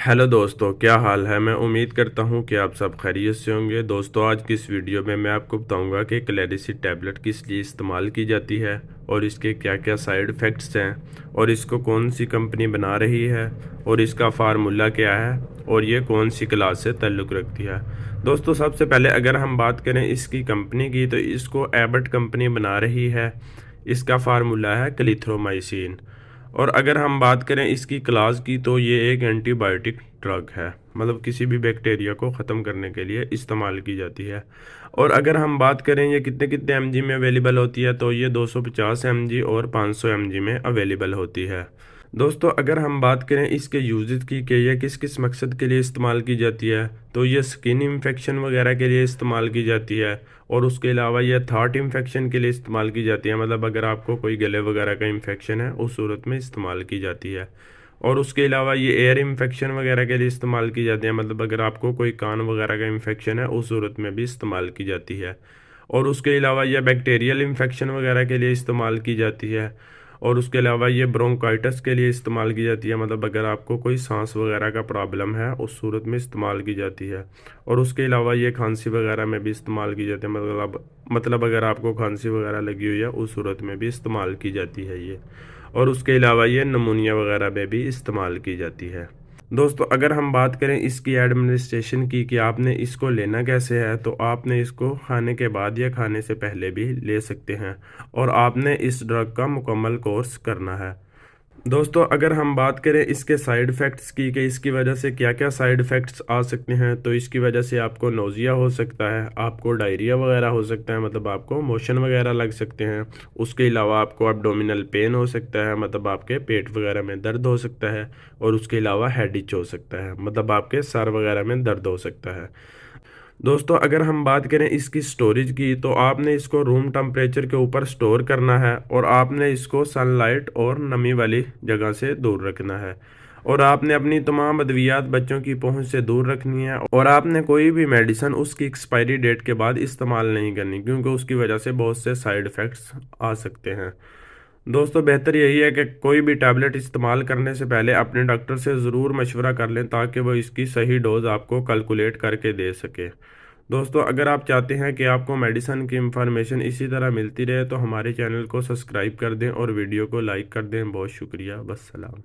Hello दोस्तों, क्या हाल है। मैं उम्मीद करता हूँ कि आप सब खैरियत से होंगे। दोस्तों, आज की इस वीडियो में मैं आपको बताऊंगा कि क्लैरिसिड टैबलेट किस लिए इस्तेमाल की जाती है और इसके क्या क्या साइड इफ़ेक्ट्स हैं और इसको कौन सी कंपनी बना रही है और इसका फार्मूला क्या है और ये कौन सी क्लास से ताल्लुक़ रखती है। दोस्तों, सबसे पहले अगर हम बात करें इसकी कंपनी की, तो इसको एबट कंपनी बना रही है। इसका फार्मूला है क्लिथ्रोमाइसिन। और अगर हम बात करें इसकी क्लास की, तो ये एक एंटीबायोटिक ड्रग है, मतलब किसी भी बैक्टीरिया को ख़त्म करने के लिए इस्तेमाल की जाती है। और अगर हम बात करें ये कितने कितने एमजी में अवेलेबल होती है, तो ये 250 एमजी और 500 एमजी में अवेलेबल होती है। दोस्तों, अगर हम बात करें इसके यूजेस की कि ये किस किस मकसद के लिए इस्तेमाल की जाती है, तो ये स्किन इन्फेक्शन वगैरह के लिए इस्तेमाल की जाती है। और उसके अलावा ये थाट इन्फेक्शन के लिए इस्तेमाल की जाती है, मतलब अगर आपको कोई गले वगैरह का इन्फेक्शन है उस सूरत में इस्तेमाल की जाती है। और उसके अलावा ये एयर इन्फेक्शन वगैरह के लिए इस्तेमाल की जाती है, मतलब अगर आपको कोई कान वगैरह का इन्फेक्शन है उस सूरत में भी इस्तेमाल की जाती है। और उसके अलावा यह बैक्टीरियल इन्फेक्शन वगैरह के लिए इस्तेमाल की जाती है। और उसके अलावा ये ब्रोंकाइटिस के लिए इस्तेमाल की जाती है, मतलब अगर आपको कोई सांस वगैरह का प्रॉब्लम है उस सूरत में इस्तेमाल की जाती है। और उसके अलावा ये खांसी वगैरह में भी इस्तेमाल की जाती है, मतलब अगर आपको खांसी वगैरह लगी हुई है उस सूरत में भी इस्तेमाल की जाती है ये। और उसके अलावा ये नमूनिया वगैरह में भी इस्तेमाल की जाती है। दोस्तों, अगर हम बात करें इसकी एडमिनिस्ट्रेशन की कि आपने इसको लेना कैसे है, तो आपने इसको खाने के बाद या खाने से पहले भी ले सकते हैं और आपने इस ड्रग का मुकम्मल कोर्स करना है। दोस्तों, अगर हम बात करें इसके साइड इफ़ेक्ट्स की कि इसकी वजह से क्या क्या साइड इफ़ेक्ट्स आ सकते हैं, तो इसकी वजह से आपको नोज़िया हो सकता है, आपको डायरिया वगैरह हो सकता है, मतलब आपको मोशन वगैरह लग सकते हैं। उसके अलावा आपको एब्डोमिनल पेन हो सकता है, मतलब आपके पेट वगैरह में दर्द हो सकता है। और उसके अलावा हेड इच हो सकता है, मतलब आपके सर वगैरह में दर्द हो सकता है। दोस्तों, अगर हम बात करें इसकी स्टोरेज की, तो आपने इसको रूम टेम्परेचर के ऊपर स्टोर करना है और आपने इसको सनलाइट और नमी वाली जगह से दूर रखना है। और आपने अपनी तमाम अद्वियात बच्चों की पहुंच से दूर रखनी है और आपने कोई भी मेडिसिन उसकी एक्सपायरी डेट के बाद इस्तेमाल नहीं करनी, क्योंकि उसकी वजह से बहुत से साइड इफ़ेक्ट्स आ सकते हैं। दोस्तों, बेहतर यही है कि कोई भी टैबलेट इस्तेमाल करने से पहले अपने डॉक्टर से ज़रूर मशवरा कर लें, ताकि वो इसकी सही डोज़ आपको कैलकुलेट करके दे सके। दोस्तों, अगर आप चाहते हैं कि आपको मेडिसिन की इंफॉर्मेशन इसी तरह मिलती रहे, तो हमारे चैनल को सब्सक्राइब कर दें और वीडियो को लाइक कर दें। बहुत शुक्रिया। बस सलाम।